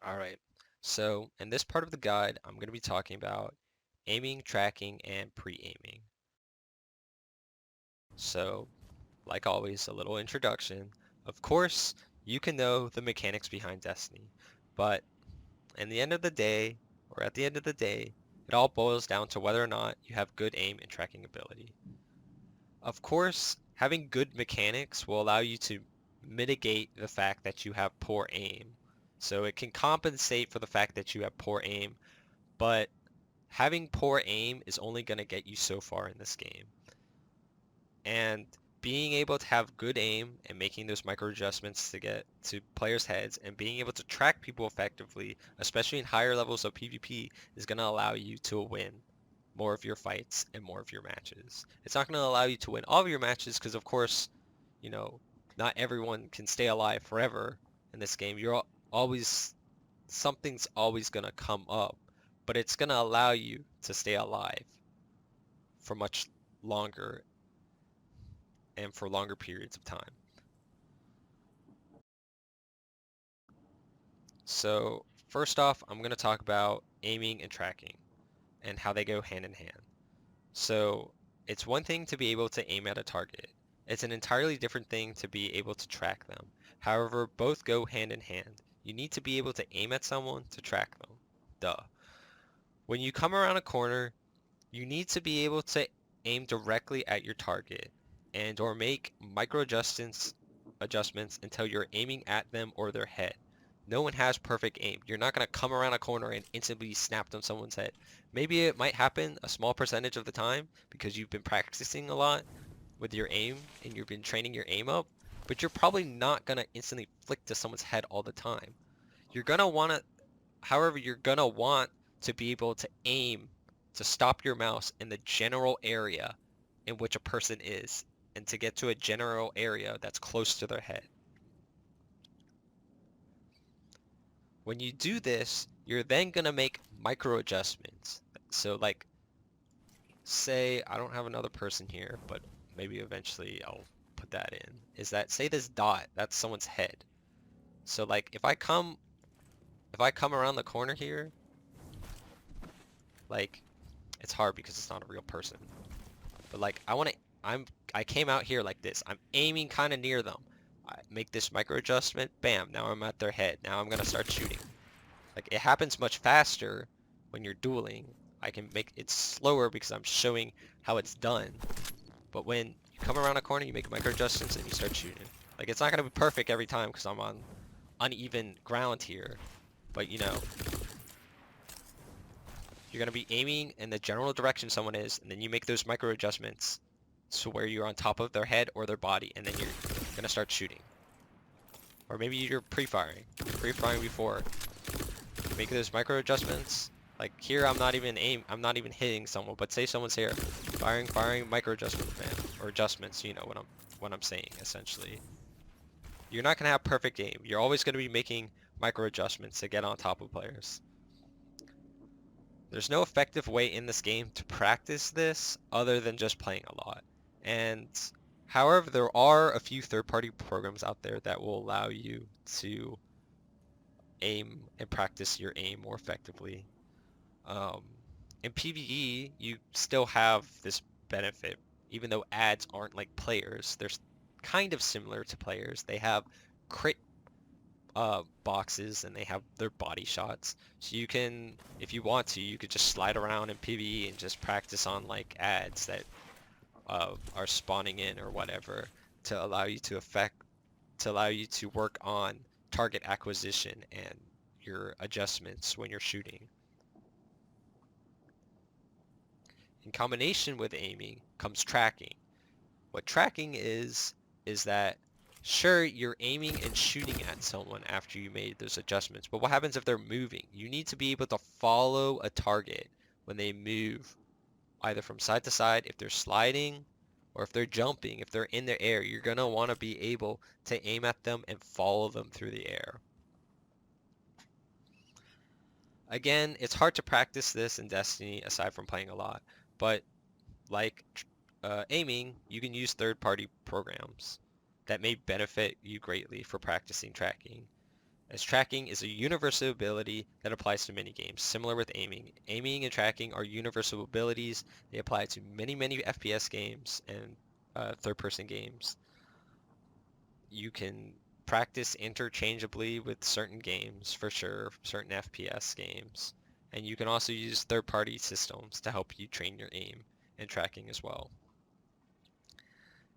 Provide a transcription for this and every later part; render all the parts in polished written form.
Alright, so in this part of the guide, I'm going to be talking about aiming, tracking, and pre-aiming. So, like always, a little introduction. Of course, you can know the mechanics behind Destiny, but in the end of the day, or at the end of the day, it all boils down to whether or not you have good aim and tracking ability. Of course, having good mechanics will allow you to mitigate the fact that you have poor aim. So it can compensate for the fact that you have poor aim, but having poor aim is only going to get you so far in this game. And being able to have good aim and making those micro adjustments to get to players' heads and being able to track people effectively, especially in higher levels of PvP, is going to allow you to win more of your fights and more of your matches. It's not going to allow you to win all of your matches because, of course, you know, not everyone can stay alive forever in this game. You're always, something's always going to come up, but it's going to allow you to stay alive for much longer and for longer periods of time. So first off, I'm going to talk about aiming and tracking and how they go hand in hand. So it's one thing to be able to aim at a target. It's an entirely different thing to be able to track them. However, both go hand in hand. You need to be able to aim at someone to track them. Duh. When you come around a corner, you need to be able to aim directly at your target and or make micro adjustments until you're aiming at them or their head. No one has perfect aim. You're not going to come around a corner and instantly snap on someone's head. Maybe it might happen a small percentage of the time because you've been practicing a lot with your aim and you've been training your aim up, but you're probably not going to instantly flick to someone's head all the time. You're going to want to However, you're gonna want to be able to aim to stop your mouse in the general area in which a person is and to get to a general area that's close to their head. When you do this, you're then gonna make micro adjustments. So like, say I don't have another person here, but maybe eventually I'll put that in. Is that, say this dot, that's someone's head. So like if I come around the corner here, like it's hard because it's not a real person. But like I came out here like this. I'm aiming kind of near them. I make this micro adjustment. Bam, now I'm at their head. Now I'm gonna start shooting. Like it happens much faster when you're dueling. I can make it slower because I'm showing how it's done. But when you come around a corner, you make micro adjustments and you start shooting. Like it's not gonna be perfect every time because I'm on uneven ground here. But you know, you're gonna be aiming in the general direction someone is, and then you make those micro adjustments to where you're on top of their head or their body, and then you're gonna start shooting. Or maybe you're pre-firing before. Make those micro adjustments. Like here, I'm not even hitting someone, but say someone's here, firing, micro adjustments, man, or adjustments. You know what I'm saying, essentially. You're not gonna have perfect aim. You're always gonna be making micro adjustments to get on top of players. There's no effective way in this game to practice this other than just playing a lot. And however, there are a few third-party programs out there that will allow you to aim and practice your aim more effectively. Um, in PvE, you still have this benefit, even though ads aren't like players. They're kind of similar to players. They have crit boxes and they have their body shots. So you can, if you want to, you could just slide around in PvE and just practice on like ads that are spawning in or whatever to allow you to work on target acquisition and your adjustments when you're shooting. In combination with aiming comes tracking. What tracking is that sure, you're aiming and shooting at someone after you made those adjustments, but what happens if they're moving? You need to be able to follow a target when they move, either from side to side, if they're sliding, or if they're jumping, if they're in the air. You're gonna want to be able to aim at them and follow them through the air. Again, it's hard to practice this in Destiny aside from playing a lot, but like aiming, you can use third-party programs that may benefit you greatly for practicing tracking. as tracking is a universal ability that applies to many games, similar with aiming. Aiming and tracking are universal abilities. They apply to many FPS games and third-person games. You can practice interchangeably with certain games, for sure, certain FPS games. And you can also use third-party systems to help you train your aim and tracking as well.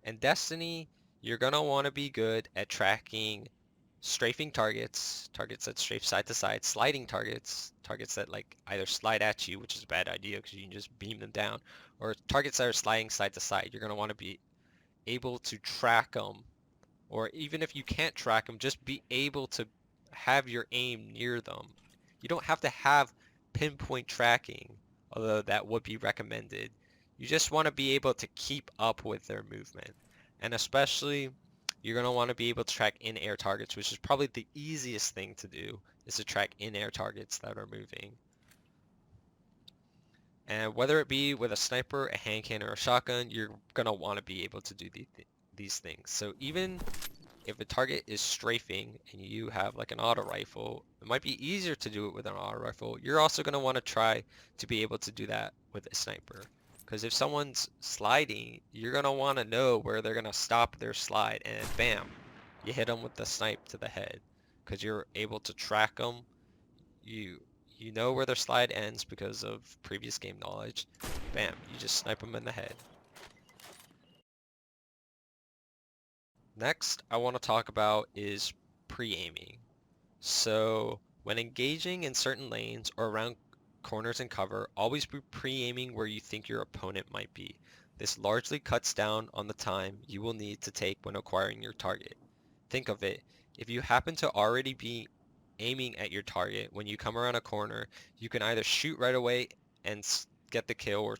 In Destiny, you're going to want to be good at tracking strafing targets, targets that strafe side to side, sliding targets, targets that like either slide at you, which is a bad idea because you can just beam them down, or targets that are sliding side to side. You're going to want to be able to track them, or even if you can't track them, just be able to have your aim near them. You don't have to have pinpoint tracking, although that would be recommended. You just want to be able to keep up with their movement. And especially, you're going to want to be able to track in-air targets, which is probably the easiest thing to do, is to track in-air targets that are moving. And whether it be with a sniper, a hand cannon, or a shotgun, you're going to want to be able to do these things. So even if a target is strafing and you have like an auto rifle, it might be easier to do it with an auto rifle. You're also going to want to try to be able to do that with a sniper. Because if someone's sliding, you're going to want to know where they're going to stop their slide, and bam, you hit them with the snipe to the head. Because you're able to track them. You know where their slide ends because of previous game knowledge. Bam, you just snipe them in the head. Next, I want to talk about is pre-aiming. So when engaging in certain lanes or around corners and cover, always be pre-aiming where you think your opponent might be. This largely cuts down on the time you will need to take when acquiring your target. Think of it, if you happen to already be aiming at your target when you come around a corner, you can either shoot right away and get the kill, or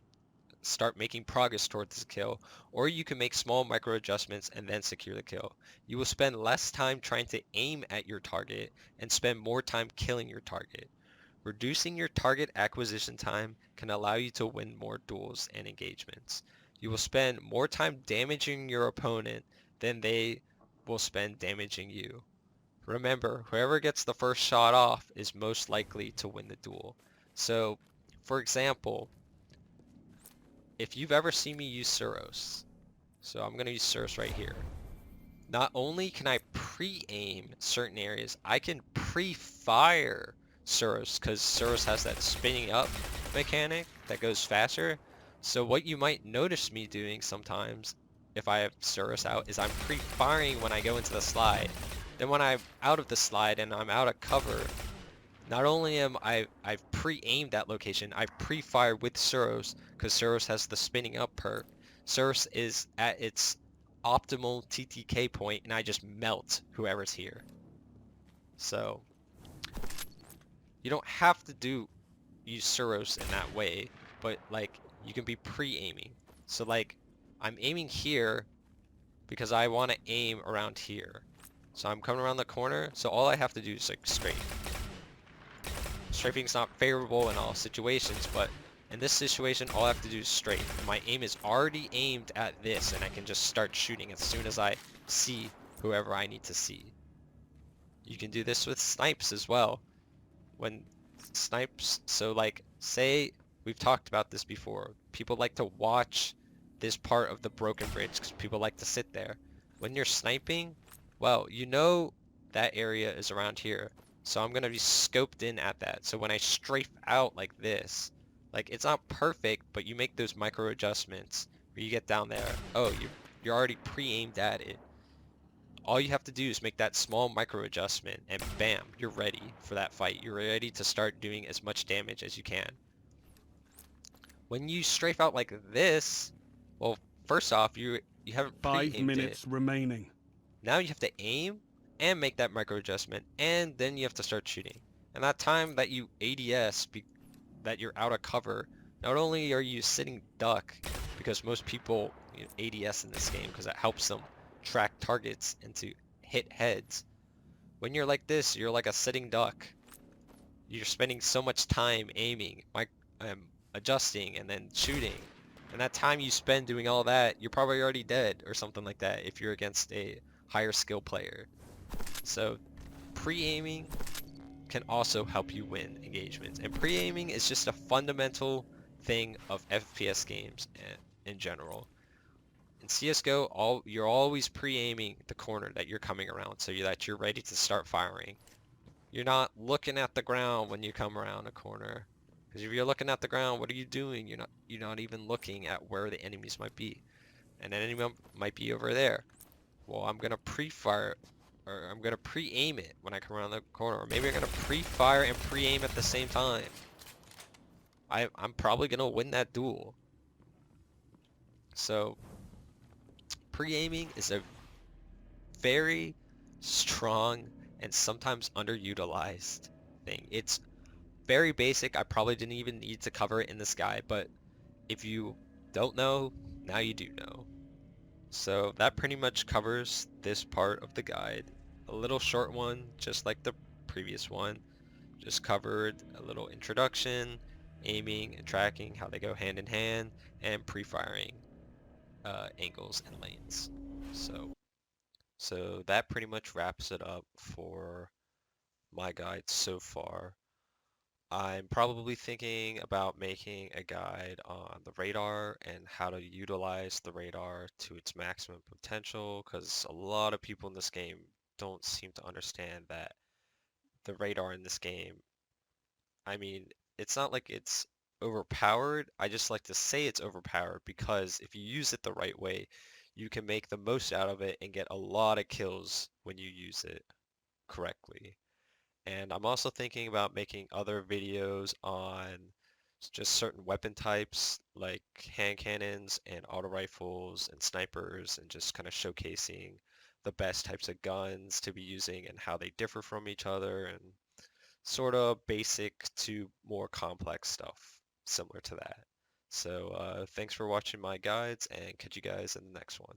start making progress towards the kill, or you can make small micro adjustments and then secure the kill. You will spend less time trying to aim at your target and spend more time killing your target. Reducing your target acquisition time can allow you to win more duels and engagements. You will spend more time damaging your opponent than they will spend damaging you. Remember, whoever gets the first shot off is most likely to win the duel. So, for example, if you've ever seen me use Suros, so I'm going to use Suros right here. Not only can I pre-aim certain areas, I can pre-fire Suros because Suros has that spinning up mechanic that goes faster. So what you might notice me doing sometimes if I have Suros out is I'm pre-firing when I go into the slide. Then when I'm out of the slide and I'm out of cover, not only am I've pre-aimed that location, I pre-fired with Suros because Suros has the spinning up perk. Suros is at its optimal TTK point and I just melt whoever's here. So you don't have to use Suros in that way, but like you can be pre-aiming. So like I'm aiming here because I want to aim around here. So I'm coming around the corner, so all I have to do is like straight. Strafing's not favorable in all situations, but in this situation, all I have to do is strafe. And my aim is already aimed at this, and I can just start shooting as soon as I see whoever I need to see. You can do this with snipes as well. When snipes, so like, say, we've talked about this before. People like to watch this part of the broken bridge because people like to sit there. When you're sniping, well, you know that area is around here. So I'm going to be scoped in at that. So when I strafe out like this, like it's not perfect, but you make those micro adjustments where you get down there. Oh, you're already pre-aimed at it. All you have to do is make that small micro adjustment and bam, you're ready for that fight. You're ready to start doing as much damage as you can. When you strafe out like this, well, first off, you haven't pre-aimed it. 5 minutes remaining. Now you have to aim and make that micro adjustment, and then you have to start shooting. And that time that you ADS, that you're out of cover, not only are you sitting duck, because most people ADS in this game because that helps them track targets and to hit heads. When you're like this, you're like a sitting duck. You're spending so much time aiming, adjusting, and then shooting. And that time you spend doing all that, you're probably already dead or something like that if you're against a higher skill player. So pre-aiming can also help you win engagements. And pre-aiming is just a fundamental thing of FPS games in general. In CSGO, you're always pre-aiming the corner that you're coming around so that you're ready to start firing. You're not looking at the ground when you come around a corner. Because if you're looking at the ground, what are you doing? You're not even looking at where the enemies might be. And an enemy might be over there. Well, I'm gonna pre-fire or I'm gonna pre-aim it when I come around the corner. Or maybe I'm gonna pre-fire and pre-aim at the same time. I'm probably gonna win that duel. So pre-aiming is a very strong and sometimes underutilized thing. It's very basic. I probably didn't even need to cover it in this guide, but if you don't know, now you do know. So that pretty much covers this part of the guide. A little short one, just like the previous one. Just covered a little introduction, aiming and tracking, how they go hand in hand, and pre-firing angles and lanes. So that pretty much wraps it up for my guide so far. I'm probably thinking about making a guide on the radar and how to utilize the radar to its maximum potential, because a lot of people in this game don't seem to understand that the radar in this game, I mean, it's not like it's overpowered. I just like to say it's overpowered because if you use it the right way, you can make the most out of it and get a lot of kills when you use it correctly. And I'm also thinking about making other videos on just certain weapon types like hand cannons and auto rifles and snipers and just kind of showcasing the best types of guns to be using and how they differ from each other and sort of basic to more complex stuff similar to that. So thanks for watching my guides and catch you guys in the next one.